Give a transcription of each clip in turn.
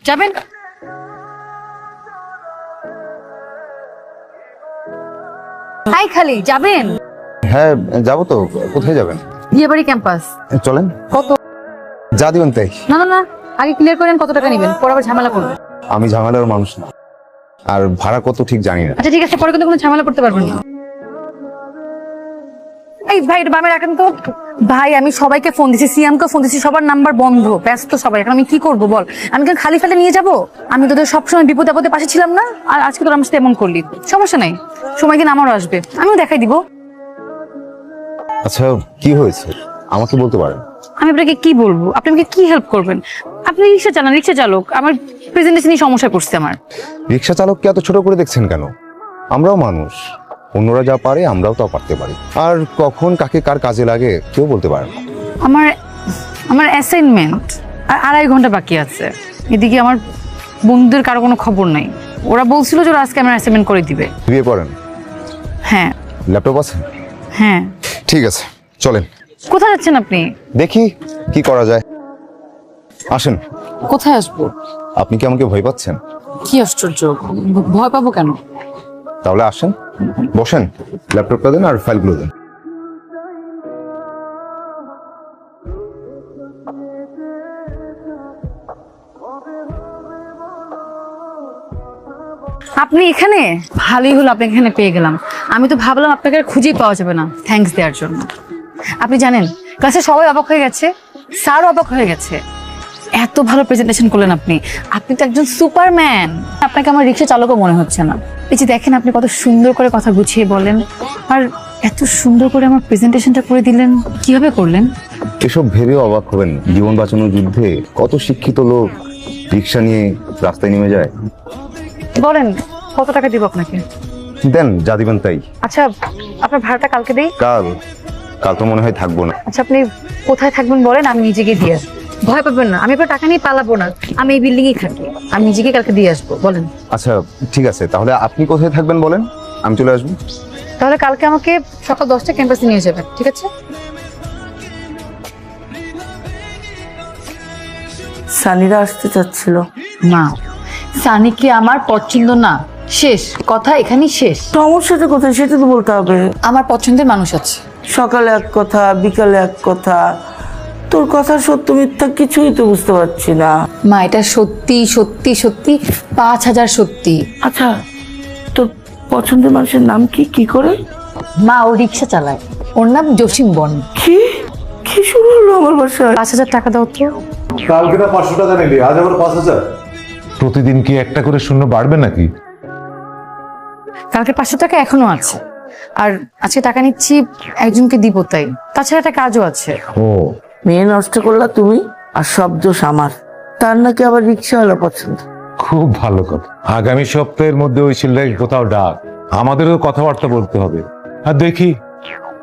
যাবেন? হাই খালি যাবেন? হ্যাঁ যাবো তো। কোথায় যাবেন? বিয়েবাড়ি ক্যাম্পাস। চলেন। কত? যা দিবেন তাই। না না না, আগে ক্লিয়ার করেন কত টাকা নেবেন, পরে আবার ঝামেলা করবেন। আমি ঝামেলার মানুষ না, আর ভাড়া কত ঠিক জানি না। আচ্ছা ঠিক আছে, পরে কিন্তু কোনো ঝামেলা করতে পারবেন না। এই ভাই এটা বামে রাখেন তো। ভাই আমি সবাইকে ফোন দিছি, সিয়ামকে ফোন দিছি, সবার নাম্বার বন্ধ, ব্যস্ত সবাই। এখন আমি কি করবো বল? আমি কেন খালি ফেলে নিয়ে যাবো? আমি তোদের সবসময় বিপদে আপদে পাশে ছিলাম না, আর আজকে তোর আমার সাথে এমন করলি। সমস্যা নাই, সময় দিন আমারও আসবে, আমিও দেখাই দিব। আচ্ছা কি হয়েছে আমাকে বলতে পারেন? আমি আপনাকে কি বলবো? আপনি আমাকে কি হেল্প করবেন? আপনি রিক্সা চালান, রিক্সা চালক, আমার প্রেজেন্টেশনই সমস্যা করছে আমার। রিক্সা চালককে এত ছোট করে দেখছেন কেন? আমরাও মানুষ, অন্যরা যা পারে আমরাও তা পারতে পারি। আর কখন কাকে কার কাজে লাগে কেউ বলতে পারে না। আমার আমার অ্যাসাইনমেন্ট আর 2.5 ঘন্টা বাকি আছে। এদিকে আমার বন্ধুদের কারো কোনো খবর নাই। ওরা বলছিল যে ওরা আজকে আমার অ্যাসাইনমেন্ট করে দিবে। বিয়ে করেন? হ্যাঁ। ল্যাপটপ আছে? হ্যাঁ। ঠিক আছে চলেন। কোথায় যাচ্ছেন আপনি? দেখি কি করা যায়, আসেন। কোথায় আসবো? আপনি কি আমাকে ভয় পাচ্ছেন? কি আশ্চর্য, ভয় পাবো কেন? তাহলে আসেন, বসেন, ল্যাপটপটা দেন আর ফাইলগুলো দেন। আপনি এখানে? ভালোই হলো আপনি এখানে পেয়ে গেলাম। আমি তো ভাবলাম আপনাকে আর খুঁজেই পাওয়া যাবে না। থ্যাঙ্কস দেওয়ার জন্য। আপনি জানেন ক্লাসে সবাই অবাক হয়ে গেছে, স্যারও অবাক হয়ে গেছে। এত ভালো প্রেজেন্টেশন করলেন আপনি। আপনি তো একজন সুপারম্যান। আপনাকে আমার রিক্সা চালকও মনে হচ্ছে না। এই যে দেখেন আপনি কত সুন্দর করে কথা গুছিয়ে বলেন, আর এত সুন্দর করে আমার প্রেজেন্টেশনটা করে দিলেন। কিভাবে করলেন? এসব ভেবেও অবাক হবেন, জীবন বাঁচানোর যুদ্ধে কত শিক্ষিত লোক রিক্সা নিয়ে রাস্তায় নেমে যায়। বলেন কত টাকা দিব আপনাকে? দেন যা দিবেন তাই। আচ্ছা আপনার ভাড়াটা কালকে দেই। কাল? কাল তো মনে হয় থাকবো না। আচ্ছা আপনি কোথায় থাকবেন বলেন, আমি নিজেকে দিয়ে আসবো। ভয় পাবেন না, আমি আপনার টাকা নিয়ে পালাবো না। আমি এই বিল্ডিং এ থাকি, আমি নিজেকে কালকে দিয়ে আসবো। বলেন। আচ্ছা ঠিক আছে, তাহলে আপনি কোথায় থাকবেন বলেন, আমি চলে আসবো। তাহলে কালকে আমাকে সকাল 10টায় ক্যাম্পাসে নিয়ে যাবেন, ঠিক আছে? সানিরা আসতে চাচ্ছিল। না, সানিকে আমার পছন্দ না। শেষ কথা, এখানেই শেষ। সমস্যাটা কোথায় সেটা তো বলতে হবে। আমার পছন্দের মানুষ আছে। সকালে এক কথা, বিকালে এক কথা। তোর কথা সত্য মিথ্যা কিছুই তো বুঝতে পারছি না। মা এটা সত্যি সত্যি সত্যি, 5000 সত্যি। আচ্ছা তোর পছন্দের মানুষের নাম কি? কি করে? মা ও রিক্সা চালায়, ওর নাম জসিম বন। কি কি শুরু হলো আমার বাসায়? 5000 টাকা দাও তো। কালকে না 500 টাকা নিলি, আজ আবার 5000। প্রতিদিন কি একটা করে শূন্য বাড়বে নাকি? কালকে 500 টাকা এখনো আছে, আর আজকে টাকা নিচ্ছি একজনকে দিব তাই। তাছাড়া একটা কাজও আছে। ও মেয়ে নষ্ট করলা তুমি, আর সব দোষ আমার। তার নাকি আবার রিক্সাওয়ালা পছন্দ। খুব ভালো কথা। আগামী সপ্তাহের মধ্যে ওই ছেলেটাকে কোথাও ডাক, আমাদেরও কথাবার্তা বলতে হবে। আর দেখি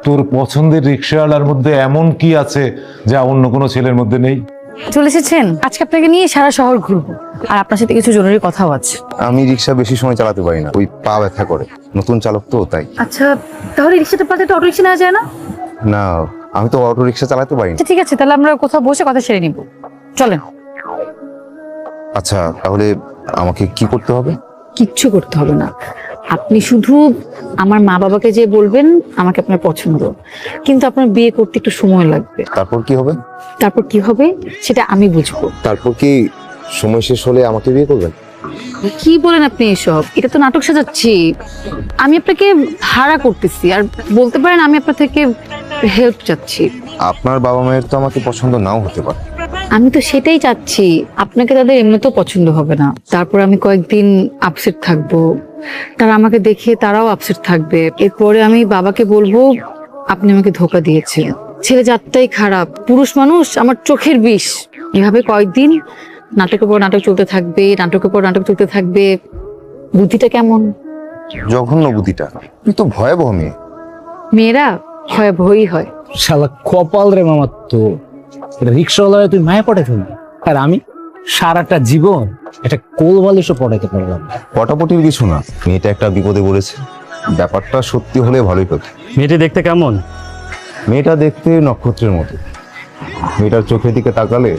তোর পছন্দের রিক্সাওয়ালার মধ্যে এমন কি আছে যা অন্য কোনো ছেলের মধ্যে নেই। চলে এসেছেন? আজকে আপনাকে নিয়ে সারা শহর ঘুরবো, আর আপনার সাথে কিছু জরুরি কথাও আছে। আমি রিক্সা বেশি সময় চালাতে পারি না, ওই পা ব্যথা করে, নতুন চালক তো তাই। আচ্ছা তাহলে রিক্সাটা পাতে অটো রিক্সা নেওয়া যায় না? না আমি তো অটো রিক্সা চালাতে পারি না। আচ্ছা ঠিক আছে, তাহলে আমরা কোথাও বসে কথা সেরে নিব, চলেন। আচ্ছা তাহলে আমাকে কি করতে হবে? কিচ্ছু করতে হবে না, আপনি শুধু আমার মা বাবাকে যে বলবেন আমাকে আপনার পছন্দ, কিন্তু আপনার বিয়ে করতে একটু সময় লাগবে। তারপর কি হবে? তারপর কি হবে সেটা আমি বুঝবো। তারপর কি সময় শেষ হলে আমাকে বিয়ে করবেন? কি বলেন আপনি এসব? এটা তো নাটক সাজাচ্ছি। আমি আপনাকে ভাড়া করতেছি, আর বলতে পারেন আমি আপনার থেকে হেল্প চাচ্ছি। আপনার বাবা মায়ের তো আমাকে পছন্দ নাও হতে পারে। আমি তো সেটাই চাচ্ছি, আপনাকে তাদের এমনিতেও পছন্দ হবে না। তারপর আমি কয়েকদিন আপসেট থাকবো, তারা আমাকে দেখে তারাও আপসেট থাকবে। এরপরে আমি বাবাকে বলবো আপনি আমাকে ধোকা দিয়েছেন। ছেলে জাতটাই খারাপ, পুরুষ মানুষ আমার চোখের বিষ। এভাবে কয়েকদিন নাটকের পর নাটক চলতে থাকবে, নাটকের পর নাটক চলতে থাকবে। বুদ্ধিটা কেমন? জঘন্য বুদ্ধিটা, তুই তো ভয়াবহ মেয়ে। মেয়েরা ভয়াবহই হয়। শালা কপাল রে মামার, তো রিক্সাওয়ালা তুই মায়া পড়ে ফেলবি, আর আমি সারাটা জীবন এটা কোল বালিশও পড়াইতে পারলাম না। পটাপটির কিছু না, মেয়েটা একটা বিপদে পড়েছে। ব্যাপারটা সত্যি হলে ভালোই হতো। মেয়েটি দেখতে কেমন? মেয়েটা দেখতে নক্ষত্রের মতো। মেয়েটার চোখের দিকে তাকালে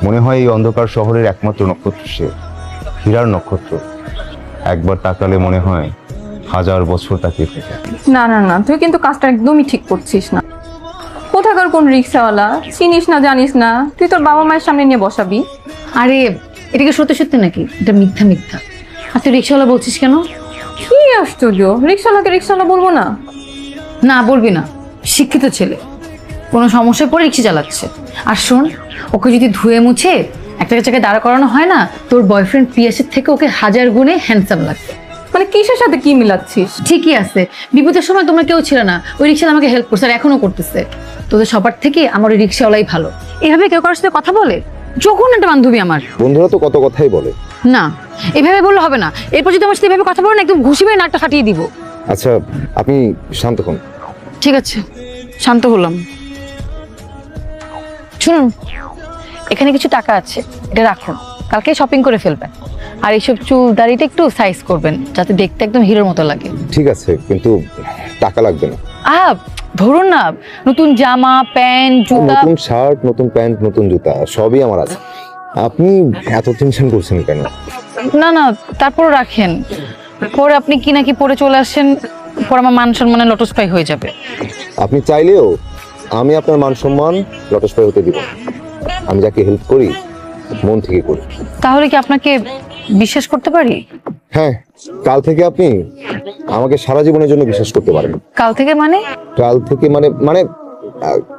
মনে হয় এই অন্ধকার শহরের একমাত্র নক্ষত্র সে, হীরার নক্ষত্র। একবার তাকালে মনে হয় 1000 বছর তাকিয়ে থাকে। না না না, তুই কিন্তু কাজটা একদমই ঠিক করছিস না। কোথাকার কোন রিক্সাওয়ালা, চিনিস না জানিস না, তুই তোর বাবা মায়ের সামনে নিয়ে বসাবি? আরে এটা কি সত্যি সত্যি নাকি? এটা মিথ্যা মিথ্যা। আর তুই রিক্সাওয়ালা বলছিস কেন? কি আশ্চর্য, রিক্সাওয়ালাকে রিক্সাওয়ালা বলবো না? না বলবি না, শিক্ষিত ছেলে, কোনো সমস্যায় পড়ে রিক্সা চালাচ্ছে। আর শোন, ওকে যদি ধুয়ে মুছে একটা জায়গায় দাঁড়া করানো হয় না, তোর বয়ফ্রেন্ড পিয়াসের থেকে ওকে 1000 গুণে হ্যান্ডসাম লাগবে। মানে কিসের সাথে কি মিলাচ্ছিস? ঠিকই আছে, বিপদের সময় তোমরা কেউ ছিল না, ওই রিক্সাওয়ালা আমাকে হেল্প করছে আর এখনো করতেছে। তোদের সবার থেকে আমার ওই রিক্সাওয়ালাই ভালো। এভাবে কেউ কারোর সাথে কথা বলে? যখন একটা বান্ধবী আমার। বন্ধুরা তো কত কথাই বলে। না, এভাবে বললে হবে না। এরপর যদি আমার সাথে এভাবে কথা বলো না, একদম ঘুষি মেরে নাকটা ফাটিয়ে দিব। আচ্ছা, আপনি শান্ত হন। ঠিক আছে, শান্ত হলাম। শুনুন, এখানে কিছু টাকা আছে, এটা রাখুন, কালকে শপিং করে ফেলবেন। আর এইসব চুল দাড়িটা একটু সাইজ করবেন, যাতে দেখতে একদম হিরোর মতো লাগে। ঠিক আছে, কিন্তু টাকা লাগবে না। ধরুন না, নতুন জামা প্যান্ট জুতা। নতুন শার্ট, নতুন প্যান্ট, নতুন জুতা সবই আমার আছে। আপনি এত টেনশন করছেন কেন? না না, তারপর রাখেন, পরে আপনি কি নাকি পরে চলে আসেন, পরে আমার মান সম্মানে লটস্পাই হয়ে যাবে। আপনি চাইলেও আমি আপনার মান সম্মান লটস্পাই হতে দিব না। আমি যাকে হেল্প করি মন থেকে করি। তাহলে কি আপনাকে বিশ্বাস করতে পারি? হ্যাঁ, কাল থেকে আপনি আমাকে সারা জীবনের জন্য বিশ্বাস করতে পারেন। কাল থেকে মানে? কাল থেকে মানে মানে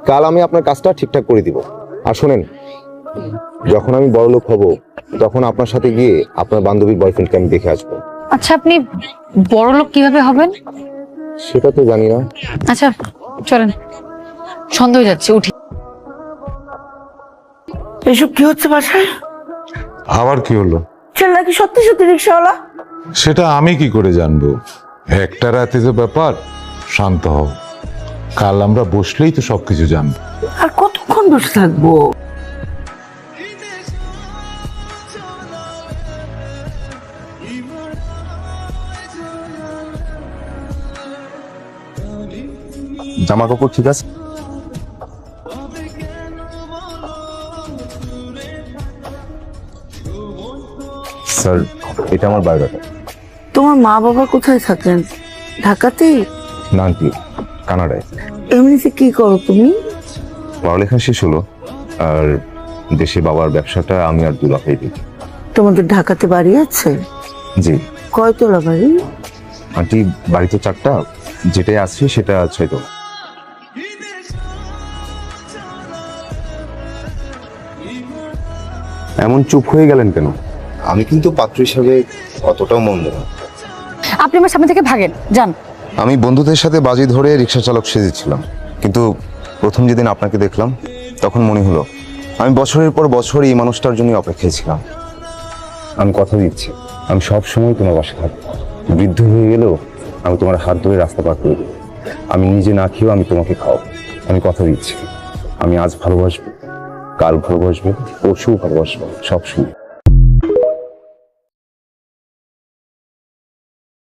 কাল আমি আপনার কাজটা ঠিকঠাক করে দিব। আর শোনেন, যখন আমি বড়লোক হব তখন আপনার সাথে গিয়ে আপনার বান্ধবীর বয়ফ্রেন্ডকে আমি দেখে আসবো। আচ্ছা, আপনি বড়লোক কিভাবে হবেন? সেটা তো জানি না। আচ্ছা চলেন, সন্দেহ হয়ে যাচ্ছে, উঠি। এসব কি হচ্ছে বাসায়? আবার কি হলো? ছেলে নাকি সত্যি সত্যি রিক্সাওয়ালা? সেটা আমি কি করে জানবো? একটা রাতে যে ব্যাপার, শান্ত হও, কাল আমরা বসলেই তো সবকিছু জানবো। আর কতক্ষণ বসে থাকবো? জামা কাপড় ঠিক আছে? স্যার, এটা আমার বায়োডাটা। তোমার মা বাবা কোথায় থাকেন? ঢাকাতেই? না আন্টি, কানাডায়। এমনিতে কি করো তুমি? পড়ালেখা শেষ হলো, আর দেশে বাবার ব্যবসাটা আমি আর দুলাভাই দেখি। তোমাদের ঢাকাতে বাড়ি আছে? জি কয়তলা বাড়ি? আন্টি, বাড়িতে 4টা, যেটাই আছে সেটা 6 তলা। এমন চুপ হয়ে গেলেন কেন? আমি কিন্তু পাত্র হিসাবে অতটাও মন্দ না। আপনি আমার সামনে থেকে ভাগেন, যান। আমি বন্ধুদের সাথে বাজি ধরে রিক্সা চালক সেজেছিলাম, কিন্তু প্রথম যেদিন আপনাকে দেখলাম তখন মনে হলো আমি বছরের পর বছর এই মানুষটার জন্য অপেক্ষায় ছিলাম। আমি কথা দিচ্ছি, আমি সব সময় তোমার পাশে থাকবো। বৃদ্ধ হয়ে গেলেও আমি তোমার হাত ধরে রাস্তা পার করে দেবো। আমি নিজে না খেয়েও আমি তোমাকে খাওয়াবো। আমি কথা দিচ্ছি, আমি আজ ভালোবাসবো, কাল ভালোবাসবো, পরশু ভালোবাসবো, সব সময়।